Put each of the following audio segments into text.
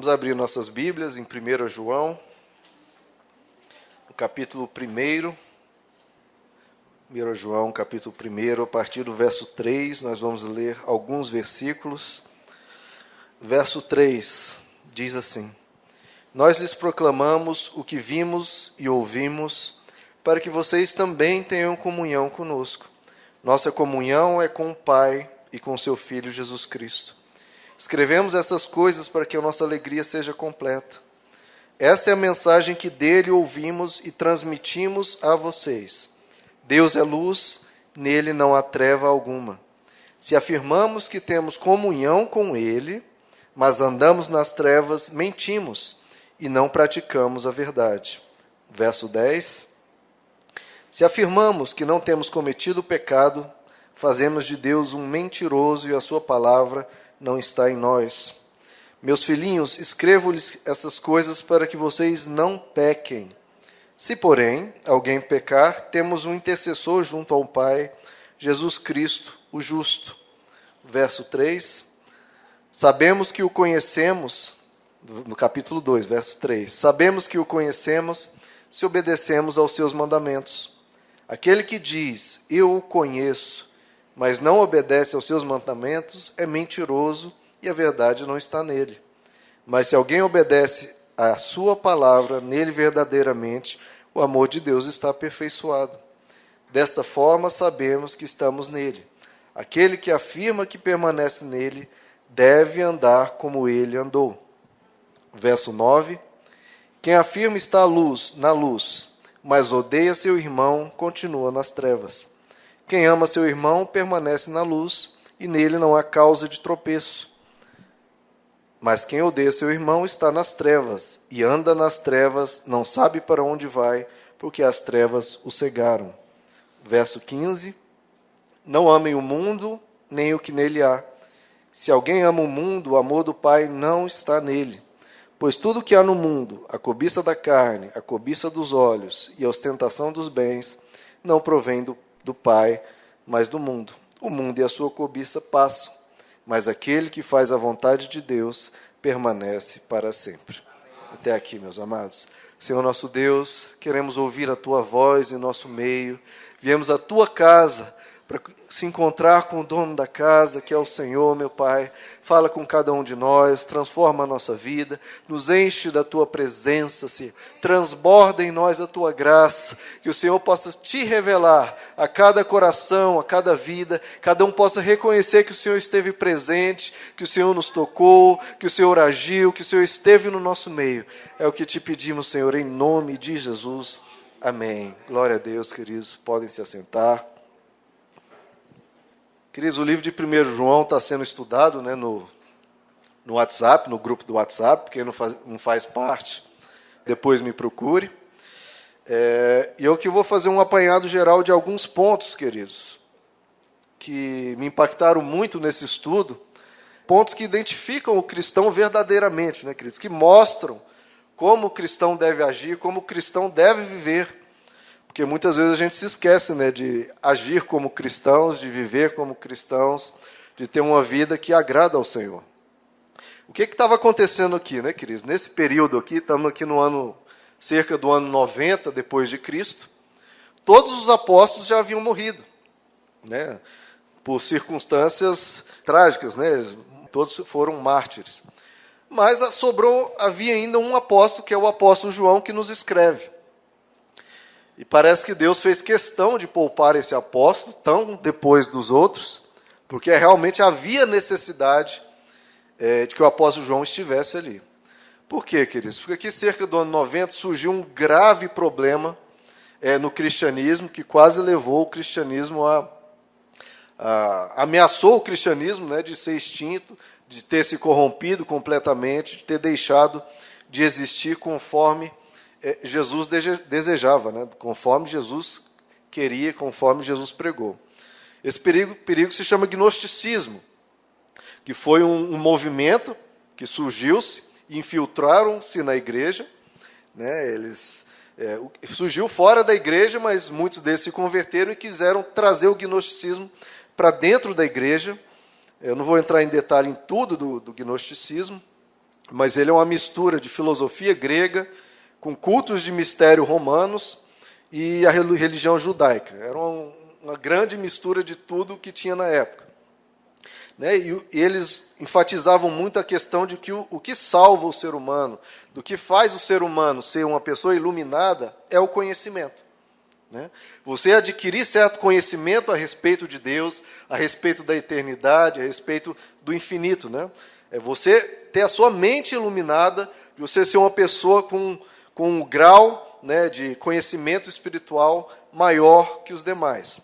Vamos abrir nossas Bíblias em 1 João, no capítulo 1. 1 João, capítulo 1, a partir do verso 3, nós vamos ler alguns versículos. Verso 3 diz assim: Nós lhes proclamamos o que vimos e ouvimos, para que vocês também tenham comunhão conosco. Nossa comunhão é com o Pai e com seu Filho Jesus Cristo. Escrevemos essas coisas para que a nossa alegria seja completa. Essa é a mensagem que dele ouvimos e transmitimos a vocês. Deus é luz, nele não há treva alguma. Se afirmamos que temos comunhão com ele, mas andamos nas trevas, mentimos e não praticamos a verdade. Verso 10. Se afirmamos que não temos cometido pecado, fazemos de Deus um mentiroso e a sua palavra não está em nós. Meus filhinhos, escrevo-lhes essas coisas para que vocês não pequem. Se, porém, alguém pecar, temos um intercessor junto ao Pai, Jesus Cristo, o justo. Verso 3. Sabemos que o conhecemos, no capítulo 2, verso 3. Sabemos que o conhecemos se obedecemos aos seus mandamentos. Aquele que diz, eu o conheço, mas não obedece aos seus mandamentos, é mentiroso e a verdade não está nele. Mas se alguém obedece à sua palavra, nele verdadeiramente, o amor de Deus está aperfeiçoado. Desta forma, sabemos que estamos nele. Aquele que afirma que permanece nele, deve andar como ele andou. Verso 9. Quem afirma estar na luz, mas odeia seu irmão, continua nas trevas. Quem ama seu irmão permanece na luz, e nele não há causa de tropeço. Mas quem odeia seu irmão está nas trevas, e anda nas trevas, não sabe para onde vai, porque as trevas o cegaram. Verso 15. Não amem o mundo, nem o que nele há. Se alguém ama o mundo, o amor do Pai não está nele. Pois tudo que há no mundo, a cobiça da carne, a cobiça dos olhos e a ostentação dos bens, não provém do Pai, mas do mundo. O mundo e a sua cobiça passam, mas aquele que faz a vontade de Deus permanece para sempre. Até aqui, meus amados. Senhor nosso Deus, queremos ouvir a Tua voz em nosso meio. Viemos à Tua casa para se encontrar com o dono da casa, que é o Senhor, meu Pai. Fala com cada um de nós, transforma a nossa vida, nos enche da Tua presença, Senhor. Transborda em nós a Tua graça, que o Senhor possa Te revelar a cada coração, a cada vida, cada um possa reconhecer que o Senhor esteve presente, que o Senhor nos tocou, que o Senhor agiu, que o Senhor esteve no nosso meio. É o que Te pedimos, Senhor, em nome de Jesus. Amém. Glória a Deus, queridos. Podem se assentar. Queridos, o livro de 1 João está sendo estudado, né, no WhatsApp, no grupo do WhatsApp. Quem não faz parte, depois me procure. E eu que vou fazer um apanhado geral de alguns pontos, queridos, que me impactaram muito nesse estudo, pontos que identificam o cristão verdadeiramente, né, queridos, que mostram como o cristão deve agir, como o cristão deve viver. Porque muitas vezes a gente se esquece, né, de agir como cristãos, de viver como cristãos, de ter uma vida que agrada ao Senhor. O que estava acontecendo aqui, né, queridos? Nesse período aqui, estamos aqui no ano, cerca do ano 90 depois de Cristo, todos os apóstolos já haviam morrido, né, por circunstâncias trágicas, né, todos foram mártires. Mas havia ainda um apóstolo, que é o apóstolo João, que nos escreve. E parece que Deus fez questão de poupar esse apóstolo, tão depois dos outros, porque realmente havia necessidade de que o apóstolo João estivesse ali. Por quê, queridos? Porque aqui, cerca do ano 90, surgiu um grave problema no cristianismo, que quase levou o cristianismo ameaçou o cristianismo, né, de ser extinto, de ter se corrompido completamente, de ter deixado de existir conforme Jesus desejava, né? Conforme Jesus queria, conforme Jesus pregou. Esse perigo se chama gnosticismo, que foi um movimento que surgiu-se, infiltraram-se na igreja, né? Surgiu fora da igreja, mas muitos deles se converteram e quiseram trazer o gnosticismo para dentro da igreja. Eu não vou entrar em detalhe em tudo do gnosticismo, mas ele é uma mistura de filosofia grega com cultos de mistério romanos e a religião judaica. Era uma grande mistura de tudo que tinha na época. Né? E eles enfatizavam muito a questão de que o que salva o ser humano, do que faz o ser humano ser uma pessoa iluminada, é o conhecimento. Né? Você adquirir certo conhecimento a respeito de Deus, a respeito da eternidade, a respeito do infinito. Né? É você ter a sua mente iluminada, de você ser uma pessoa com um grau, né, de conhecimento espiritual maior que os demais.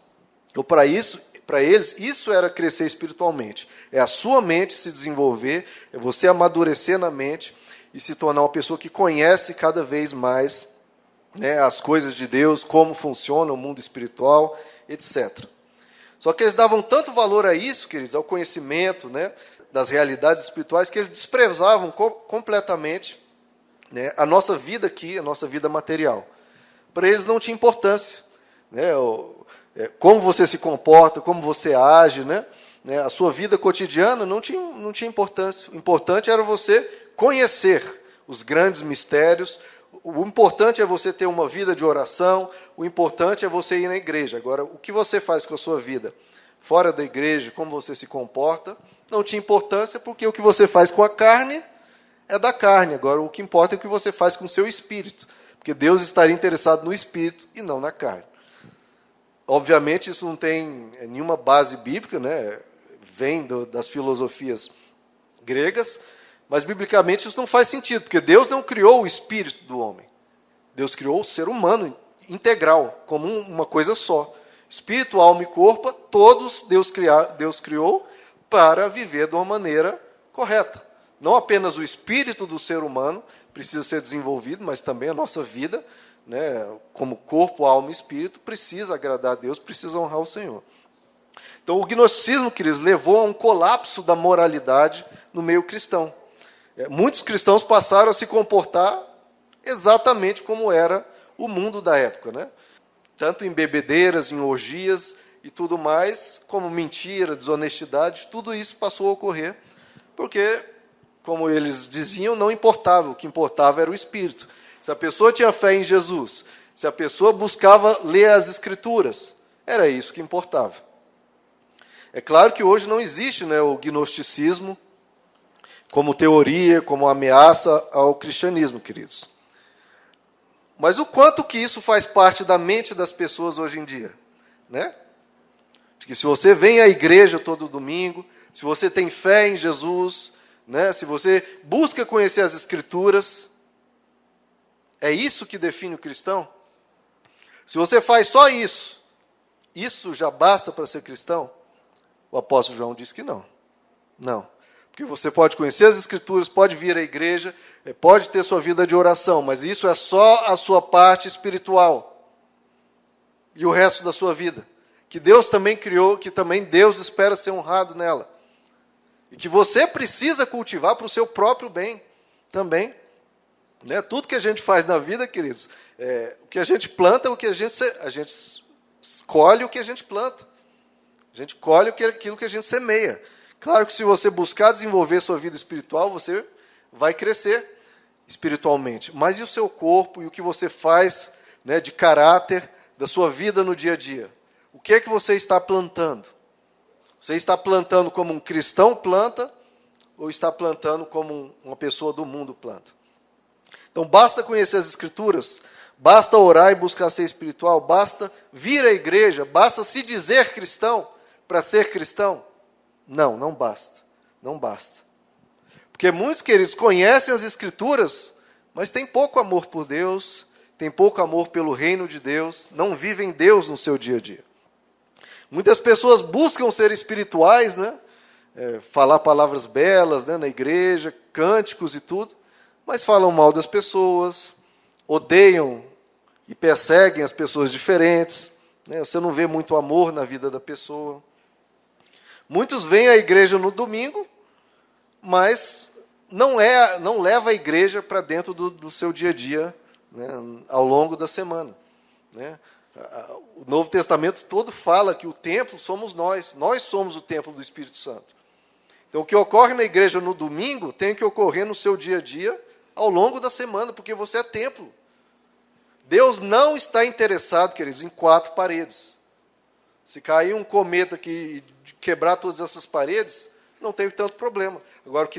Então, para eles, isso era crescer espiritualmente. É a sua mente se desenvolver, é você amadurecer na mente e se tornar uma pessoa que conhece cada vez mais, né, as coisas de Deus, como funciona o mundo espiritual, etc. Só que eles davam tanto valor a isso, queridos, ao conhecimento, né, das realidades espirituais, que eles desprezavam completamente, né, a nossa vida aqui, a nossa vida material. Para eles não tinha importância, né, como você se comporta, como você age, né, a sua vida cotidiana não tinha importância. O importante era você conhecer os grandes mistérios. O importante é você ter uma vida de oração, o importante é você ir na igreja. Agora, o que você faz com a sua vida fora da igreja, como você se comporta, não tinha importância, porque o que você faz com a carne é da carne. Agora, o que importa é o que você faz com o seu espírito, porque Deus estaria interessado no espírito e não na carne. Obviamente, isso não tem nenhuma base bíblica, né? Vem das filosofias gregas, mas, biblicamente, isso não faz sentido, porque Deus não criou o espírito do homem. Deus criou o ser humano integral, como uma coisa só. Espírito, alma e corpo, todos Deus criou para viver de uma maneira correta. Não apenas o espírito do ser humano precisa ser desenvolvido, mas também a nossa vida, né, como corpo, alma e espírito, precisa agradar a Deus, precisa honrar o Senhor. Então, o gnosticismo, queridos, levou a um colapso da moralidade no meio cristão. Muitos cristãos passaram a se comportar exatamente como era o mundo da época, né? Tanto em bebedeiras, em orgias e tudo mais, como mentira, desonestidade, tudo isso passou a ocorrer, porque, como eles diziam, não importava, o que importava era o espírito. Se a pessoa tinha fé em Jesus, se a pessoa buscava ler as Escrituras, era isso que importava. É claro que hoje não existe, né, o gnosticismo como teoria, como ameaça ao cristianismo, queridos. Mas o quanto que isso faz parte da mente das pessoas hoje em dia, né? De que se você vem à igreja todo domingo, se você tem fé em Jesus, né, se você busca conhecer as Escrituras, é isso que define o cristão? Se você faz só isso, isso já basta para ser cristão? O apóstolo João diz que não. Não. Porque você pode conhecer as Escrituras, pode vir à igreja, pode ter sua vida de oração, mas isso é só a sua parte espiritual. E o resto da sua vida, que Deus também criou, que também Deus espera ser honrado nela. E que você precisa cultivar para o seu próprio bem também. Né? Tudo que a gente faz na vida, queridos, o que a gente planta, a gente colhe o que a gente planta. A gente colhe aquilo que a gente semeia. Claro que se você buscar desenvolver sua vida espiritual, você vai crescer espiritualmente. Mas e o seu corpo, e o que você faz, né, de caráter, da sua vida no dia a dia? O que é que você está plantando? Você está plantando como um cristão planta, ou está plantando como uma pessoa do mundo planta? Então, basta conhecer as Escrituras, basta orar e buscar ser espiritual, basta vir à igreja, basta se dizer cristão para ser cristão? Não, não basta. Não basta. Porque muitos, queridos, conhecem as Escrituras, mas têm pouco amor por Deus, têm pouco amor pelo reino de Deus, não vivem Deus no seu dia a dia. Muitas pessoas buscam ser espirituais, né? Falar palavras belas, né, na igreja, cânticos e tudo, mas falam mal das pessoas, odeiam e perseguem as pessoas diferentes, né? Você não vê muito amor na vida da pessoa. Muitos vêm à igreja no domingo, mas não leva a igreja para dentro do seu dia a dia, né, ao longo da semana. Né? O Novo Testamento todo fala que o templo somos nós somos o templo do Espírito Santo. Então, o que ocorre na igreja no domingo tem que ocorrer no seu dia a dia, ao longo da semana, porque você é templo. Deus não está interessado, queridos, em 4 paredes. Se cair um cometa aqui e quebrar todas essas paredes, não tem tanto problema. Agora,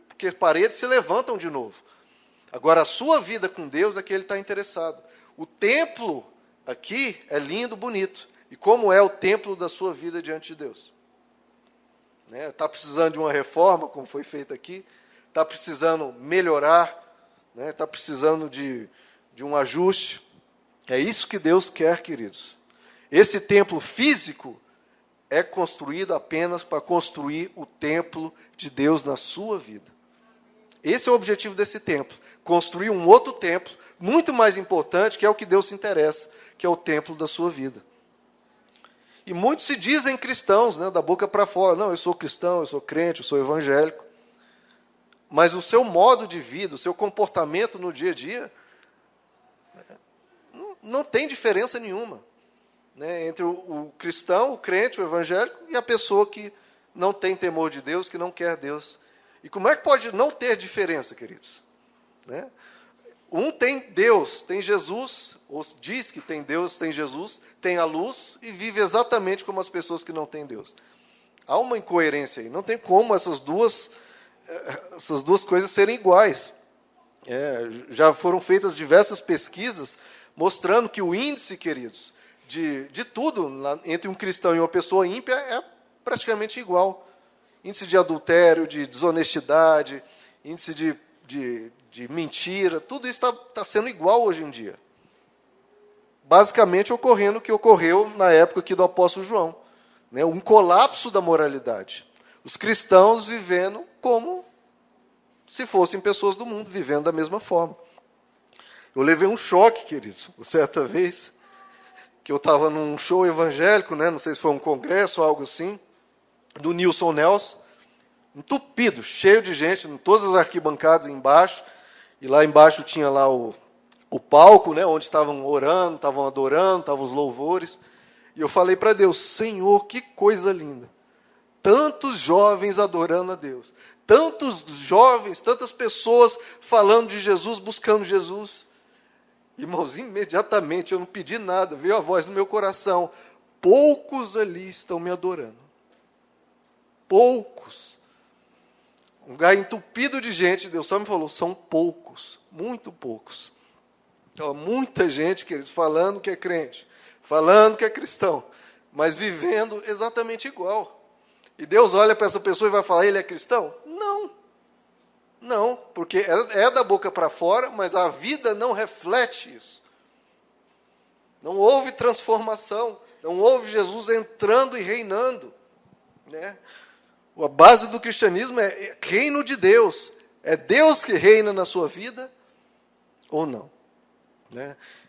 porque paredes se levantam de novo. Agora, a sua vida com Deus é que Ele está interessado. O templo aqui é lindo, bonito. E como é o templo da sua vida diante de Deus? Está precisando de uma reforma, como foi feito aqui? Está precisando melhorar? Está precisando de um ajuste? É isso que Deus quer, queridos. Esse templo físico é construído apenas para construir o templo de Deus na sua vida. Esse é o objetivo desse templo. Construir um outro templo, muito mais importante, que é o que Deus se interessa, que é o templo da sua vida. E muitos se dizem cristãos, da boca para fora. Não, eu sou cristão, eu sou crente, eu sou evangélico. Mas o seu modo de vida, o seu comportamento no dia a dia, não tem diferença nenhuma, entre o cristão, o crente, o evangélico, e a pessoa que não tem temor de Deus, que não quer Deus. E como é que pode não ter diferença, queridos? Um tem Deus, tem Jesus, ou diz que tem Deus, tem Jesus, tem a luz e vive exatamente como as pessoas que não têm Deus. Há uma incoerência aí, não tem como essas duas coisas serem iguais. Já foram feitas diversas pesquisas mostrando que o índice, queridos, de tudo entre um cristão e uma pessoa ímpia é praticamente igual. Índice de adultério, de desonestidade, índice de mentira, tudo isso está sendo igual hoje em dia. Basicamente ocorrendo o que ocorreu na época aqui do apóstolo João. Um colapso da moralidade. Os cristãos vivendo como se fossem pessoas do mundo, vivendo da mesma forma. Eu levei um choque, queridos, certa vez, que eu estava num show evangélico, não sei se foi um congresso ou algo assim, do Nilson Nelson, entupido, cheio de gente, em todas as arquibancadas embaixo, e lá embaixo tinha lá o palco, onde estavam orando, estavam adorando, estavam os louvores, e eu falei para Deus, Senhor, que coisa linda, tantos jovens adorando a Deus, tantos jovens, tantas pessoas falando de Jesus, buscando Jesus. Irmãos, imediatamente, eu não pedi nada, veio a voz no meu coração, poucos ali estão me adorando. Poucos. Um lugar entupido de gente, Deus só me falou, são poucos, muito poucos. Então, muita gente, queridos, falando que é crente, falando que é cristão, mas vivendo exatamente igual. E Deus olha para essa pessoa e vai falar, ele é cristão? Não, porque é da boca para fora, mas a vida não reflete isso. Não houve transformação, não houve Jesus entrando e reinando. A base do cristianismo é reino de Deus. É Deus que reina na sua vida ou não.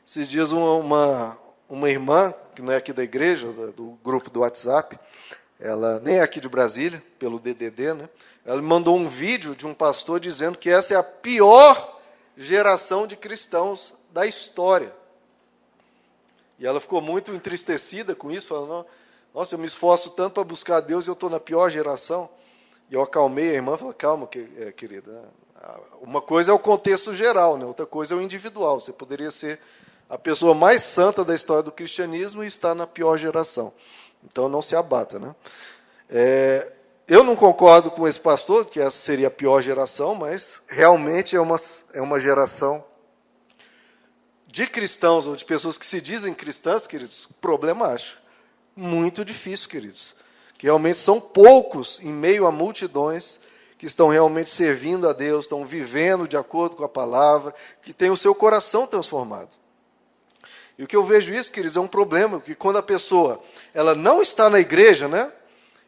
Esses dias uma irmã, que não é aqui da igreja, do grupo do WhatsApp, ela nem é aqui de Brasília, pelo DDD, ela me mandou um vídeo de um pastor dizendo que essa é a pior geração de cristãos da história. E ela ficou muito entristecida com isso, falando, nossa, eu me esforço tanto para buscar Deus e eu estou na pior geração. E eu acalmei a irmã e falei, calma, querida. Uma coisa é o contexto geral, outra coisa é o individual. Você poderia ser a pessoa mais santa da história do cristianismo e estar na pior geração. Então, não se abata. Eu não concordo com esse pastor, que essa seria a pior geração, mas realmente é uma geração de cristãos, ou de pessoas que se dizem cristãs, queridos, problemático. Muito difícil, queridos. Que realmente são poucos em meio a multidões que estão realmente servindo a Deus, estão vivendo de acordo com a palavra, que têm o seu coração transformado. E o que eu vejo isso, queridos, é um problema, porque quando a pessoa ela não está na igreja,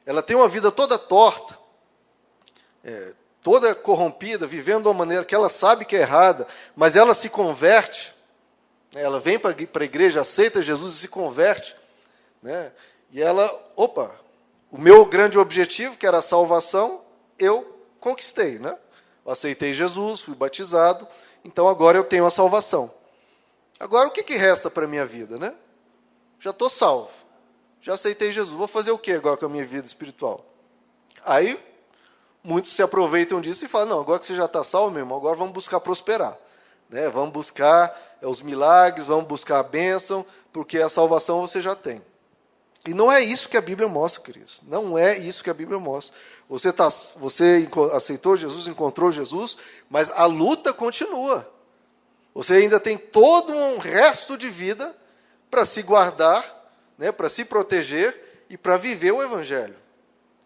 ela tem uma vida toda torta, toda corrompida, vivendo de uma maneira que ela sabe que é errada, mas ela se converte, ela vem para a igreja, aceita Jesus e se converte, e ela, o meu grande objetivo, que era a salvação, eu conquistei, Eu aceitei Jesus, fui batizado, então agora eu tenho a salvação. Agora o que resta para a minha vida, Já estou salvo, já aceitei Jesus, vou fazer o que agora com a minha vida espiritual? Aí muitos se aproveitam disso e falam, não, agora que você já está salvo, meu irmão, agora vamos buscar prosperar. Né? Vamos buscar os milagres, vamos buscar a bênção, porque a salvação você já tem. E não é isso que a Bíblia mostra, queridos. Não é isso que a Bíblia mostra. Você aceitou Jesus, encontrou Jesus, mas a luta continua. Você ainda tem todo um resto de vida para se guardar, né, para se proteger e para viver o Evangelho.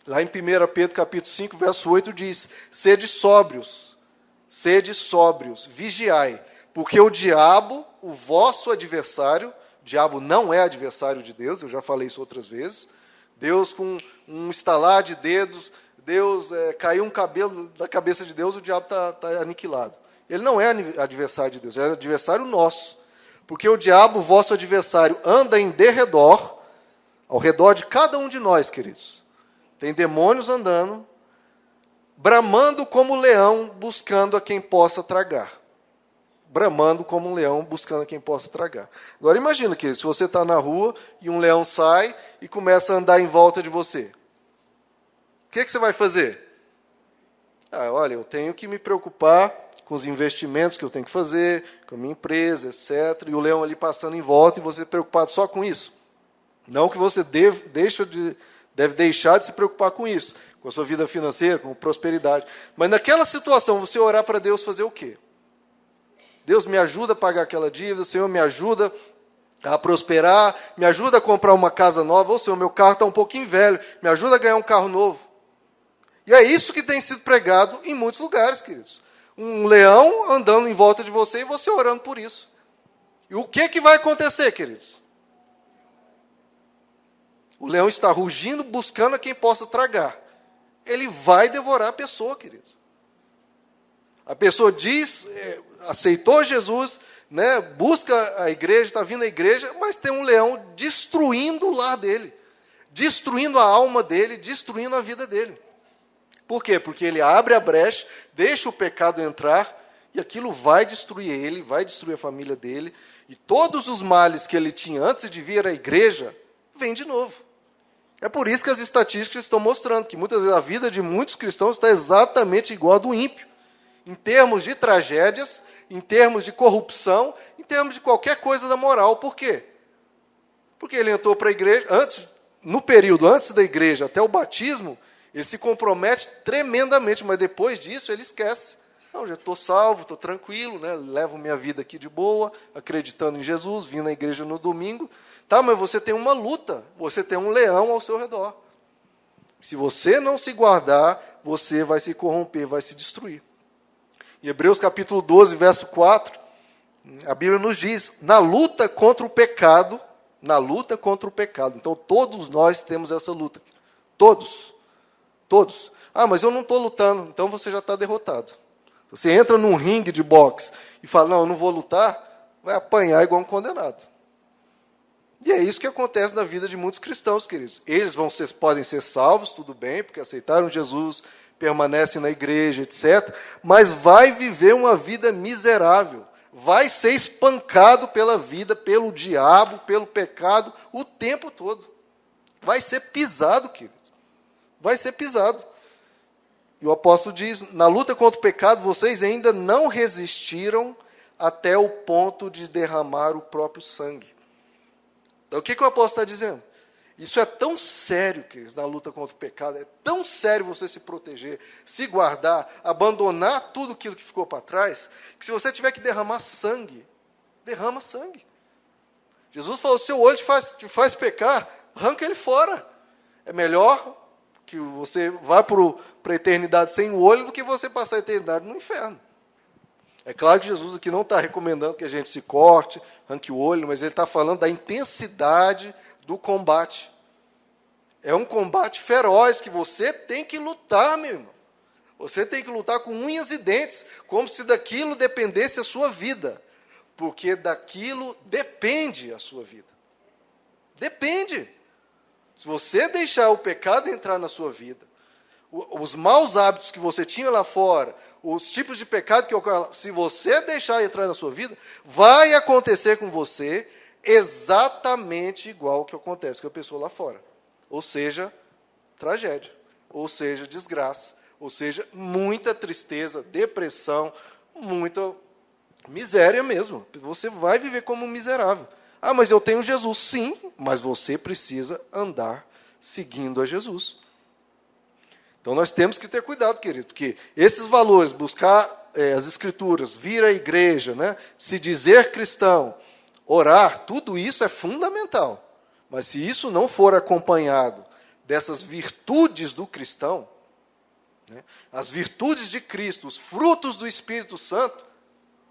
Lá em 1 Pedro capítulo 5, verso 8 diz, sede sóbrios, vigiai, porque o diabo, o vosso adversário, o diabo não é adversário de Deus, eu já falei isso outras vezes. Deus, com um estalar de dedos, caiu um cabelo da cabeça de Deus, o diabo está aniquilado. Ele não é adversário de Deus, é adversário nosso. Porque o diabo, vosso adversário, anda em derredor, ao redor de cada um de nós, queridos. Tem demônios andando, bramando como leão, buscando a quem possa tragar. Bramando como um leão, buscando a quem possa tragar. Agora imagina que se você está na rua e um leão sai e começa a andar em volta de você. O que você vai fazer? Olha, eu tenho que me preocupar com os investimentos que eu tenho que fazer, com a minha empresa, etc. E o leão ali passando em volta e você preocupado só com isso. Não que você deve deixar de se preocupar com isso, com a sua vida financeira, com prosperidade. Mas naquela situação, você orar para Deus fazer o quê? Deus, me ajuda a pagar aquela dívida, Senhor, me ajuda a prosperar, me ajuda a comprar uma casa nova, Senhor, meu carro está um pouquinho velho, me ajuda a ganhar um carro novo. E é isso que tem sido pregado em muitos lugares, queridos. Um leão andando em volta de você e você orando por isso. E o que vai acontecer, queridos? O leão está rugindo, buscando a quem possa tragar. Ele vai devorar a pessoa, queridos. A pessoa diz, aceitou Jesus, né, busca a igreja, está vindo à igreja, mas tem um leão destruindo o lar dele, destruindo a alma dele, destruindo a vida dele. Por quê? Porque ele abre a brecha, deixa o pecado entrar, e aquilo vai destruir ele, vai destruir a família dele, e todos os males que ele tinha antes de vir à igreja, vêm de novo. É por isso que as estatísticas estão mostrando que muitas vezes a vida de muitos cristãos está exatamente igual a do ímpio. Em termos de tragédias, em termos de corrupção, em termos de qualquer coisa da moral. Por quê? Porque ele entrou para a igreja, no período antes da igreja até o batismo, ele se compromete tremendamente, mas depois disso ele esquece. Não, já estou salvo, estou tranquilo, né? Levo minha vida aqui de boa, acreditando em Jesus, vim na igreja no domingo. Tá, mas você tem uma luta, você tem um leão ao seu redor. Se você não se guardar, você vai se corromper, vai se destruir. Em Hebreus capítulo 12, verso 4, a Bíblia nos diz, na luta contra o pecado, então todos nós temos essa luta. Todos. Mas eu não estou lutando, então você já está derrotado. Você entra num ringue de boxe e fala, não, eu não vou lutar, vai apanhar igual um condenado. E é isso que acontece na vida de muitos cristãos, queridos. Eles podem ser salvos, tudo bem, porque aceitaram Jesus, permanecem na igreja, etc. Mas vai viver uma vida miserável. Vai ser espancado pela vida, pelo diabo, pelo pecado, o tempo todo. Vai ser pisado, queridos. Vai ser pisado. E o apóstolo diz, na luta contra o pecado, vocês ainda não resistiram até o ponto de derramar o próprio sangue. Então, o que o apóstolo está dizendo? Isso é tão sério, queridos, na luta contra o pecado, é tão sério você se proteger, se guardar, abandonar tudo aquilo que ficou para trás, que se você tiver que derramar sangue, derrama sangue. Jesus falou, seu olho te faz pecar, arranca ele fora. É melhor que você vá para a eternidade sem o olho do que você passar a eternidade no inferno. É claro que Jesus aqui não está recomendando que a gente se corte, arranque o olho, mas ele está falando da intensidade do combate. É um combate feroz que você tem que lutar, meu irmão. Você tem que lutar com unhas e dentes, como se daquilo dependesse a sua vida. Porque daquilo depende a sua vida. Depende. Se você deixar o pecado entrar na sua vida, os maus hábitos que você tinha lá fora, os tipos de pecado que ocorrem, se você deixar entrar na sua vida, vai acontecer com você exatamente igual que acontece com a pessoa lá fora. Ou seja, tragédia. Ou seja, desgraça. Ou seja, muita tristeza, depressão, muita miséria mesmo. Você vai viver como um miserável. Ah, mas eu tenho Jesus. Sim, mas você precisa andar seguindo a Jesus. Então nós temos que ter cuidado, querido, porque esses valores, buscar as Escrituras, vir à igreja, né, se dizer cristão, orar, tudo isso é fundamental. Mas se isso não for acompanhado dessas virtudes do cristão, né, as virtudes de Cristo, os frutos do Espírito Santo,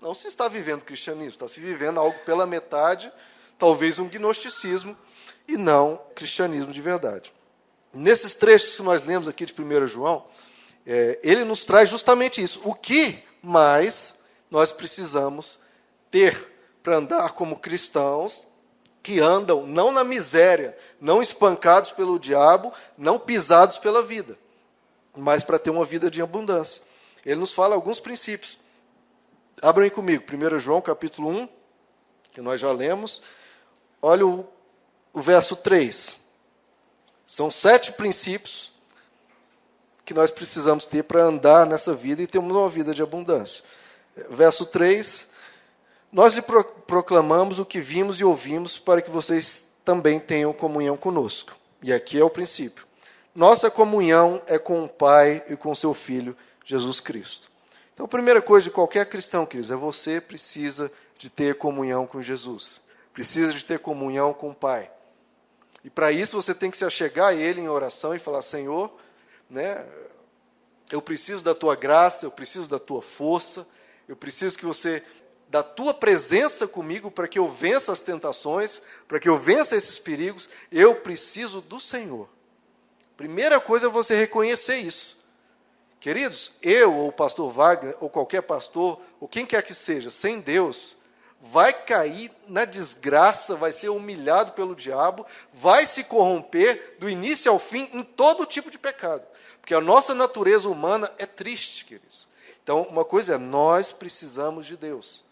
não se está vivendo cristianismo, está se vivendo algo pela metade, talvez um gnosticismo, e não cristianismo de verdade. Nesses trechos que nós lemos aqui de 1 João, ele nos traz justamente isso. O que mais nós precisamos ter para andar como cristãos que andam não na miséria, não espancados pelo diabo, não pisados pela vida, mas para ter uma vida de abundância. Ele nos fala alguns princípios. Abram aí comigo, 1 João, capítulo 1, que nós já lemos. Olha o verso 3. São 7 princípios que nós precisamos ter para andar nessa vida e termos uma vida de abundância. Verso 3. Nós lhe proclamamos o que vimos e ouvimos para que vocês também tenham comunhão conosco. E aqui é o princípio. Nossa comunhão é com o Pai e com o seu Filho, Jesus Cristo. Então, a primeira coisa de qualquer cristão, queridos, é você precisa de ter comunhão com Jesus. Precisa de ter comunhão com o Pai. E para isso você tem que se achegar a Ele em oração e falar, Senhor, né, eu preciso da Tua graça, eu preciso da Tua força, eu preciso que você, da Tua presença comigo para que eu vença as tentações, para que eu vença esses perigos, eu preciso do Senhor. Primeira coisa é você reconhecer isso. Queridos, eu ou o pastor Wagner, ou qualquer pastor, ou quem quer que seja, sem Deus, vai cair na desgraça, vai ser humilhado pelo diabo, vai se corromper do início ao fim em todo tipo de pecado. Porque a nossa natureza humana é triste, queridos. Então, uma coisa é, nós precisamos de Deus.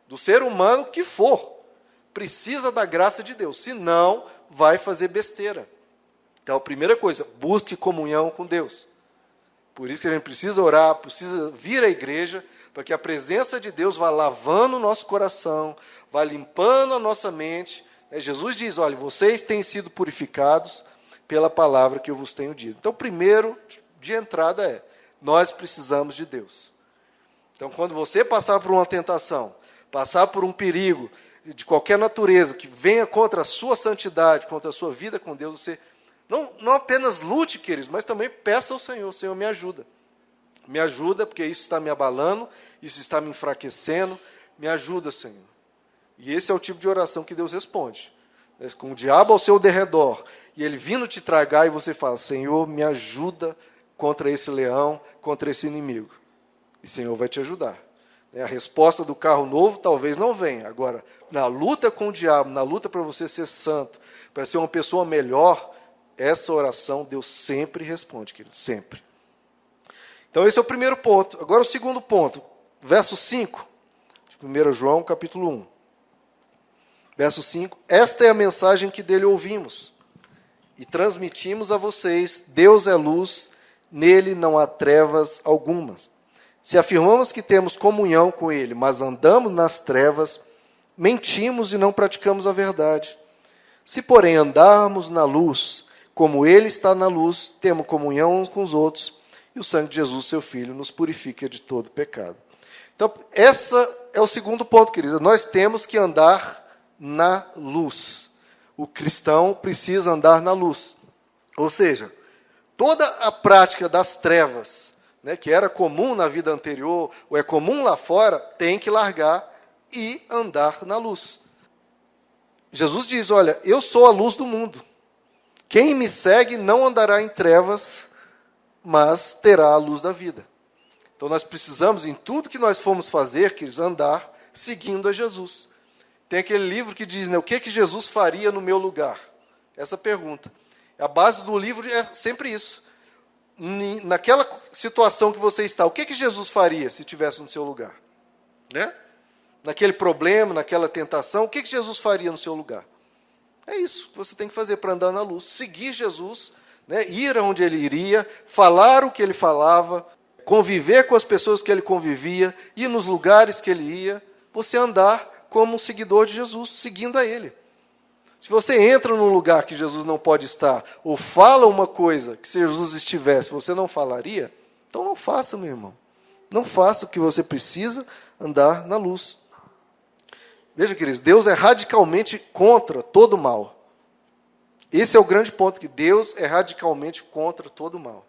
Do ser humano que for, precisa da graça de Deus, senão vai fazer besteira. Então, a primeira coisa, busque comunhão com Deus. Por isso que a gente precisa orar, precisa vir à igreja, para que a presença de Deus vá lavando o nosso coração, vá limpando a nossa mente. Jesus diz, olha, vocês têm sido purificados pela palavra que eu vos tenho dito. Então, primeiro de entrada é, nós precisamos de Deus. Então, quando você passar por uma tentação, passar por um perigo de qualquer natureza, que venha contra a sua santidade, contra a sua vida com Deus, você não apenas lute, queridos, mas também peça ao Senhor, Senhor, me ajuda. Me ajuda, porque isso está me abalando, isso está me enfraquecendo, me ajuda, Senhor. E esse é o tipo de oração que Deus responde. Com o diabo ao seu derredor, e ele vindo te tragar, e você fala, Senhor, me ajuda contra esse leão, contra esse inimigo. E o Senhor vai te ajudar. A resposta do carro novo talvez não venha. Agora, na luta com o diabo, na luta para você ser santo, para ser uma pessoa melhor, essa oração Deus sempre responde, querido, sempre. Então esse é o primeiro ponto. Agora o segundo ponto, verso 5, de 1 João, capítulo 1. Verso 5, esta é a mensagem que dele ouvimos e transmitimos a vocês, Deus é luz, nele não há trevas algumas. Se afirmamos que temos comunhão com ele, mas andamos nas trevas, mentimos e não praticamos a verdade. Se, porém, andarmos na luz, como ele está na luz, temos comunhão uns com os outros, e o sangue de Jesus, seu Filho, nos purifica de todo pecado. Então, esse é o segundo ponto, queridos. Nós temos que andar na luz. O cristão precisa andar na luz. Ou seja, toda a prática das trevas, né, que era comum na vida anterior, ou é comum lá fora, tem que largar e andar na luz. Jesus diz, olha, eu sou a luz do mundo. Quem me segue não andará em trevas, mas terá a luz da vida. Então nós precisamos, em tudo que nós formos fazer, queridos, andar seguindo a Jesus. Tem aquele livro que diz, né, o que Jesus faria no meu lugar? Essa pergunta. A base do livro é sempre isso. Naquela situação que você está, o que Jesus faria se estivesse no seu lugar? Né? Naquele problema, naquela tentação, o que Jesus faria no seu lugar? É isso que você tem que fazer para andar na luz. Seguir Jesus, né? Ir aonde ele iria, falar o que ele falava, conviver com as pessoas que ele convivia, ir nos lugares que ele ia, você andar como um seguidor de Jesus, seguindo a ele. Se você entra num lugar que Jesus não pode estar, ou fala uma coisa que se Jesus estivesse, você não falaria, então não faça, meu irmão. Não faça, porque você precisa andar na luz. Veja, queridos, Deus é radicalmente contra todo o mal. Esse é o grande ponto, que Deus é radicalmente contra todo o mal.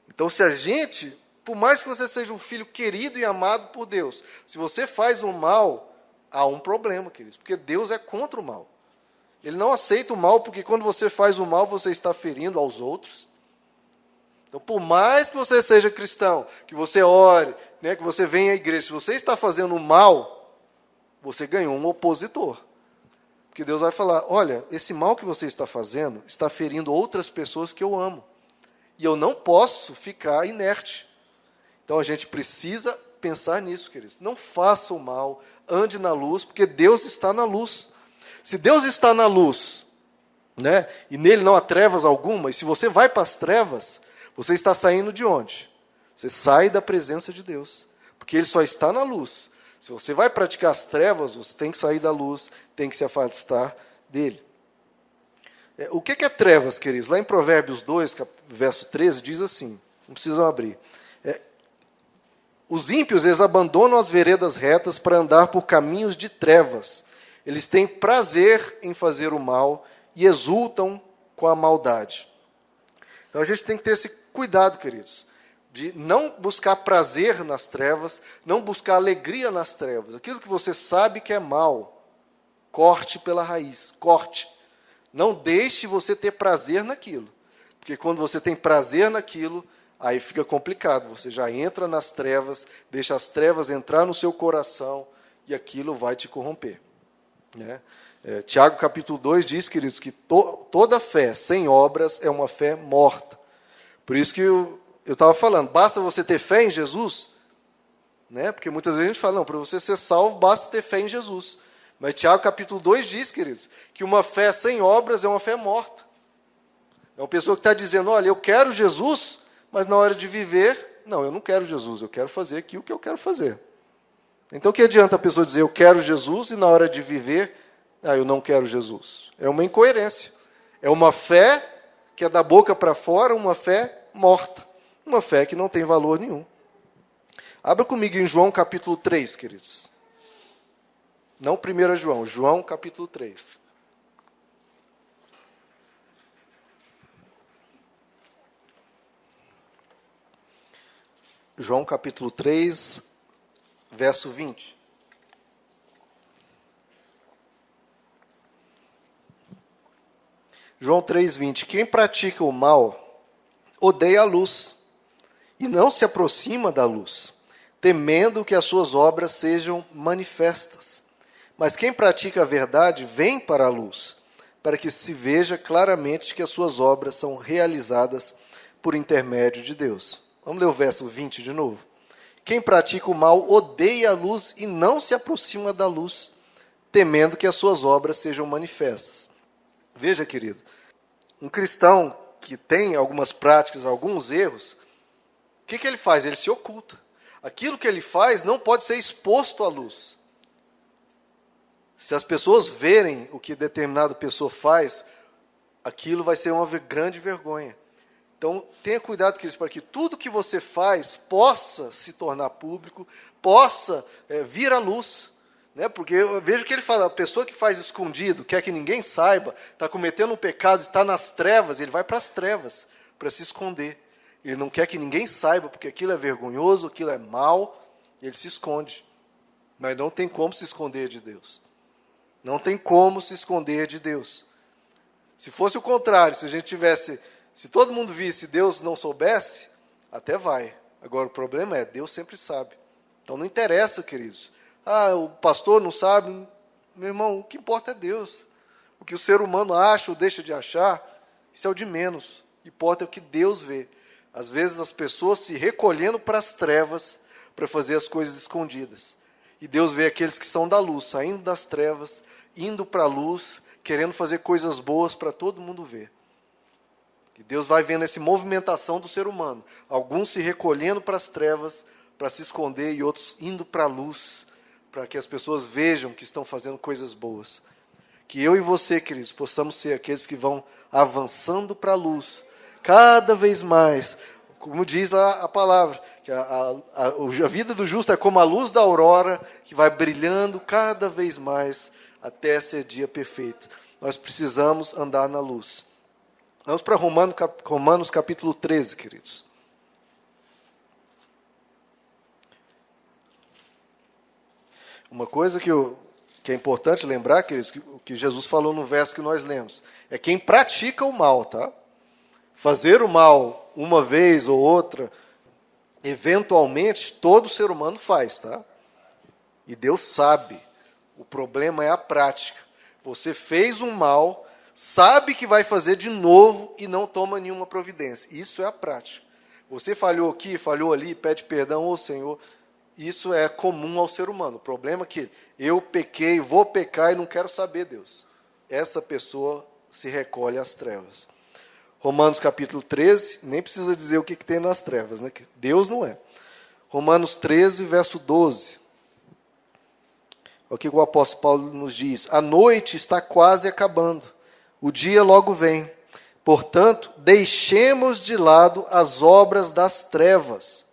Então, se a gente, por mais que você seja um filho querido e amado por Deus, se você faz o mal, há um problema, queridos, porque Deus é contra o mal. Ele não aceita o mal, porque quando você faz o mal, você está ferindo aos outros. Então, por mais que você seja cristão, que você ore, né, que você venha à igreja, se você está fazendo o mal, você ganhou um opositor. Porque Deus vai falar, olha, esse mal que você está fazendo está ferindo outras pessoas que eu amo. E eu não posso ficar inerte. Então, a gente precisa pensar nisso, queridos. Não faça o mal, ande na luz, porque Deus está na luz. Se Deus está na luz, né, e nele não há trevas alguma, e se você vai para as trevas, você está saindo de onde? Você sai da presença de Deus, porque ele só está na luz. Se você vai praticar as trevas, você tem que sair da luz, tem que se afastar dele. O que é trevas, queridos? Lá em Provérbios 2, verso 13, diz assim, não precisam abrir. Os ímpios, eles abandonam as veredas retas para andar por caminhos de trevas. Eles têm prazer em fazer o mal e exultam com a maldade. Então a gente tem que ter esse cuidado, queridos, de não buscar prazer nas trevas, não buscar alegria nas trevas. Aquilo que você sabe que é mal, corte pela raiz, corte. Não deixe você ter prazer naquilo. Porque quando você tem prazer naquilo, aí fica complicado. Você já entra nas trevas, deixa as trevas entrar no seu coração e aquilo vai te corromper. Né? Tiago capítulo 2 diz, queridos, que toda fé sem obras é uma fé morta. Por isso que eu estava falando, basta você ter fé em Jesus, né? Porque muitas vezes a gente fala, não, para você ser salvo, basta ter fé em Jesus. Mas Tiago capítulo 2 diz, queridos, que uma fé sem obras é uma fé morta. É uma pessoa que está dizendo, olha, eu quero Jesus, mas na hora de viver, não, eu não quero Jesus, eu quero fazer aqui o que eu quero fazer. Então, o que adianta a pessoa dizer, eu quero Jesus, e na hora de viver, eu não quero Jesus? É uma incoerência. É uma fé que é da boca para fora, uma fé morta. Uma fé que não tem valor nenhum. Abra comigo em João capítulo 3, queridos. Não 1 João, João capítulo 3. João capítulo 3, verso 20. João 3:20. Quem pratica o mal odeia a luz e não se aproxima da luz, temendo que as suas obras sejam manifestas. Mas quem pratica a verdade vem para a luz, para que se veja claramente que as suas obras são realizadas por intermédio de Deus. Vamos ler o verso 20 de novo. Quem pratica o mal odeia a luz e não se aproxima da luz, temendo que as suas obras sejam manifestas. Veja, querido, um cristão que tem algumas práticas, alguns erros, o que ele faz? Ele se oculta. Aquilo que ele faz não pode ser exposto à luz. Se as pessoas verem o que determinada pessoa faz, aquilo vai ser uma grande vergonha. Então, tenha cuidado, queridos, para que tudo que você faz possa se tornar público, possa vir à luz. Né? Porque eu vejo que ele fala, a pessoa que faz escondido, quer que ninguém saiba, está cometendo um pecado, está nas trevas, ele vai para as trevas, para se esconder. Ele não quer que ninguém saiba, porque aquilo é vergonhoso, aquilo é mal, e ele se esconde. Mas não tem como se esconder de Deus. Não tem como se esconder de Deus. Se fosse o contrário, se todo mundo visse e Deus não soubesse, até vai. Agora, o problema é, Deus sempre sabe. Então, não interessa, queridos. O pastor não sabe. Meu irmão, o que importa é Deus. O que o ser humano acha ou deixa de achar, isso é o de menos. Importa o que Deus vê. Às vezes, as pessoas se recolhendo para as trevas para fazer as coisas escondidas. E Deus vê aqueles que são da luz, saindo das trevas, indo para a luz, querendo fazer coisas boas para todo mundo ver. E Deus vai vendo essa movimentação do ser humano. Alguns se recolhendo para as trevas, para se esconder, e outros indo para a luz, para que as pessoas vejam que estão fazendo coisas boas. Que eu e você, queridos, possamos ser aqueles que vão avançando para a luz, cada vez mais. Como diz lá a palavra, que a vida do justo é como a luz da aurora, que vai brilhando cada vez mais, até ser dia perfeito. Nós precisamos andar na luz. Vamos para Romanos capítulo 13, queridos. Uma coisa que é importante lembrar, queridos, o que Jesus falou no verso que nós lemos, é quem pratica o mal, tá? Fazer o mal uma vez ou outra, eventualmente, todo ser humano faz, tá? E Deus sabe. O problema é a prática. Você fez um mal, sabe que vai fazer de novo e não toma nenhuma providência. Isso é a prática. Você falhou aqui, falhou ali, pede perdão ao Senhor. Isso é comum ao ser humano. O problema é que eu pequei, vou pecar e não quero saber, Deus. Essa pessoa se recolhe às trevas. Romanos capítulo 13, nem precisa dizer o que tem nas trevas, né? Deus não é. Romanos 13, verso 12. Olha o que o apóstolo Paulo nos diz. A noite está quase acabando. O dia logo vem. Portanto, deixemos de lado as obras das trevas.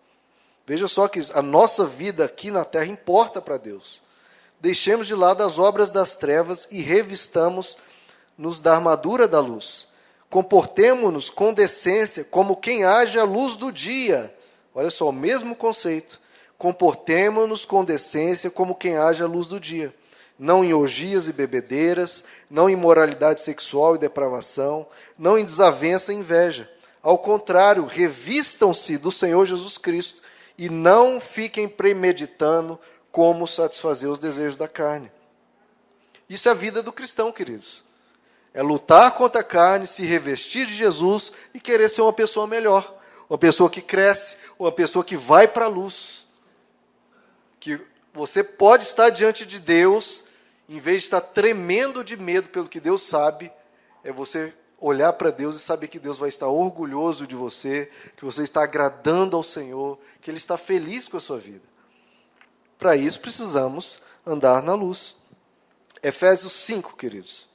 Veja só que a nossa vida aqui na terra importa para Deus. Deixemos de lado as obras das trevas e revistamos-nos da armadura da luz. Comportemo-nos com decência como quem age à luz do dia. Olha só, o mesmo conceito. Comportemo-nos com decência como quem age à luz do dia. Não em orgias e bebedeiras, não em imoralidade sexual e depravação, não em desavença e inveja. Ao contrário, revistam-se do Senhor Jesus Cristo e não fiquem premeditando como satisfazer os desejos da carne. Isso é a vida do cristão, queridos. É lutar contra a carne, se revestir de Jesus e querer ser uma pessoa melhor. Uma pessoa que cresce, uma pessoa que vai para a luz. Que você pode estar diante de Deus, em vez de estar tremendo de medo pelo que Deus sabe, é você olhar para Deus e saber que Deus vai estar orgulhoso de você, que você está agradando ao Senhor, que Ele está feliz com a sua vida. Para isso precisamos andar na luz. Efésios 5, queridos.